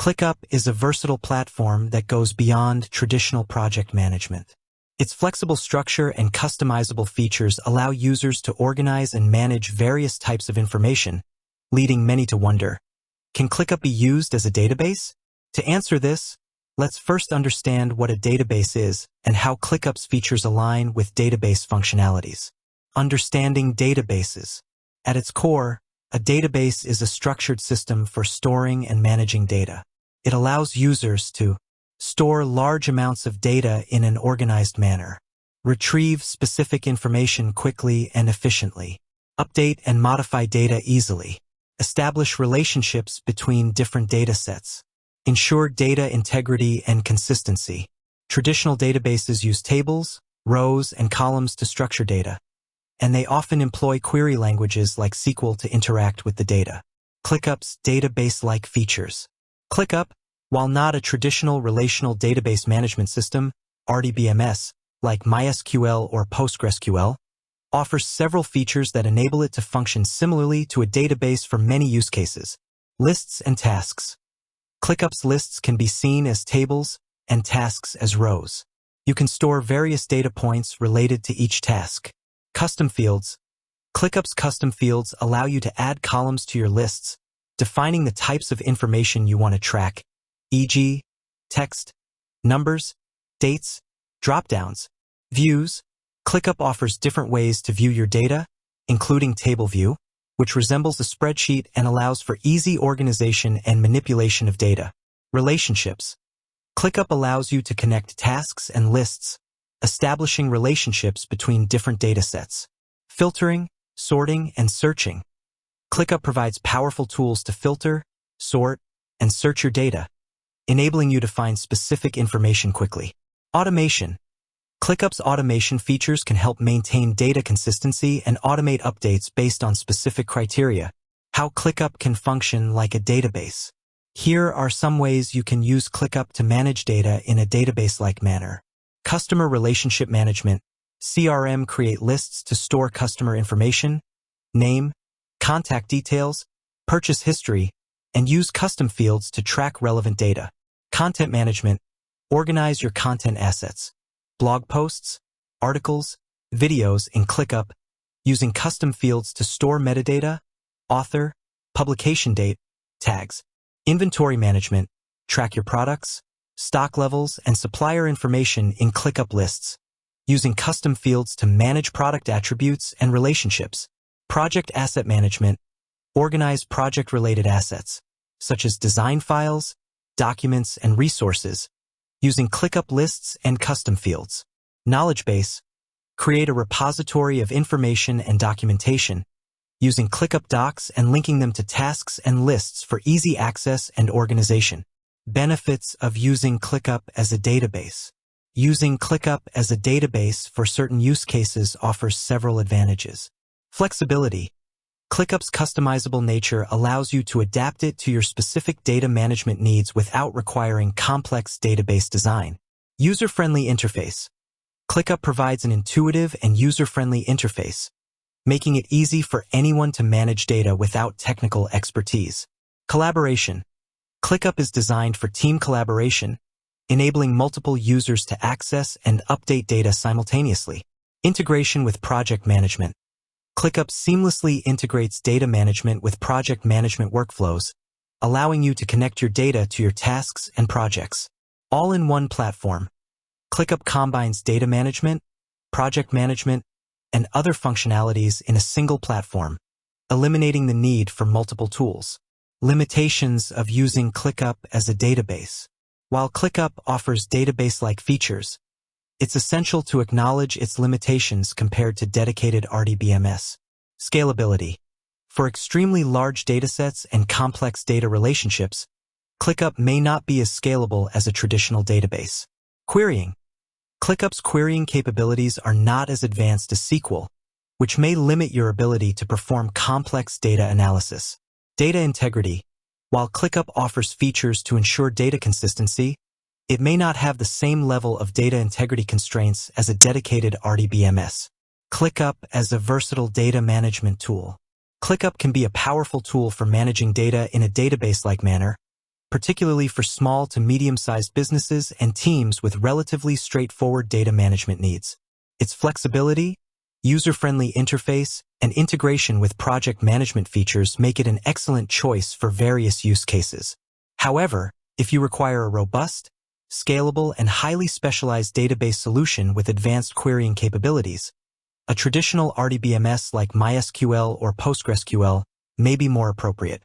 ClickUp is a versatile platform that goes beyond traditional project management. Its flexible structure and customizable features allow users to organize and manage various types of information, leading many to wonder, can ClickUp be used as a database? To answer this, let's first understand what a database is and how ClickUp's features align with database functionalities. Understanding databases. At its core, a database is a structured system for storing and managing data. It allows users to store large amounts of data in an organized manner, retrieve specific information quickly and efficiently, update and modify data easily, establish relationships between different datasets, ensure data integrity and consistency. Traditional databases use tables, rows, and columns to structure data, and they often employ query languages like SQL to interact with the data. ClickUp's database-like features. ClickUp, while not a traditional relational database management system, RDBMS, like MySQL or PostgreSQL, offers several features that enable it to function similarly to a database for many use cases. Lists and tasks. ClickUp's lists can be seen as tables and tasks as rows. You can store various data points related to each task. Custom fields. ClickUp's custom fields allow you to add columns to your lists, defining the types of information you want to track, e.g., text, numbers, dates, dropdowns, views. ClickUp offers different ways to view your data, including table view, which resembles a spreadsheet and allows for easy organization and manipulation of data. Relationships. ClickUp allows you to connect tasks and lists, establishing relationships between different datasets. Filtering, sorting, and searching. ClickUp provides powerful tools to filter, sort, and search your data, enabling you to find specific information quickly. Automation. ClickUp's automation features can help maintain data consistency and automate updates based on specific criteria. How ClickUp can function like a database. Here are some ways you can use ClickUp to manage data in a database-like manner. Customer relationship management. CRM create lists to store customer information, name, contact details, purchase history, and use custom fields to track relevant data. Content management. Organize your content assets. Blog posts, articles, videos in ClickUp, using custom fields to store metadata, author, publication date, tags. Inventory management. Track your products, stock levels, and supplier information in ClickUp lists, using custom fields to manage product attributes and relationships. Project asset management. Organize project-related assets, such as design files, documents, and resources, using ClickUp lists and custom fields. Knowledge base. Create a repository of information and documentation, using ClickUp docs and linking them to tasks and lists for easy access and organization. Benefits of using ClickUp as a database. Using ClickUp as a database for certain use cases offers several advantages. Flexibility. ClickUp's customizable nature allows you to adapt it to your specific data management needs without requiring complex database design. User-friendly interface. ClickUp provides an intuitive and user-friendly interface, making it easy for anyone to manage data without technical expertise. Collaboration. ClickUp is designed for team collaboration, enabling multiple users to access and update data simultaneously. Integration with project management. ClickUp seamlessly integrates data management with project management workflows, allowing you to connect your data to your tasks and projects, all in one platform. ClickUp combines data management, project management, and other functionalities in a single platform, eliminating the need for multiple tools. Limitations of using ClickUp as a database. While ClickUp offers database-like features, it's essential to acknowledge its limitations compared to dedicated RDBMS. Scalability. For extremely large datasets and complex data relationships, ClickUp may not be as scalable as a traditional database. Querying. ClickUp's querying capabilities are not as advanced as SQL, which may limit your ability to perform complex data analysis. Data integrity. While ClickUp offers features to ensure data consistency, it may not have the same level of data integrity constraints as a dedicated RDBMS. ClickUp as a versatile data management tool. ClickUp can be a powerful tool for managing data in a database-like manner, particularly for small to medium-sized businesses and teams with relatively straightforward data management needs. Its flexibility, user-friendly interface, and integration with project management features make it an excellent choice for various use cases. However, if you require a robust, scalable, and highly specialized database solution with advanced querying capabilities, a traditional RDBMS like MySQL or PostgreSQL may be more appropriate.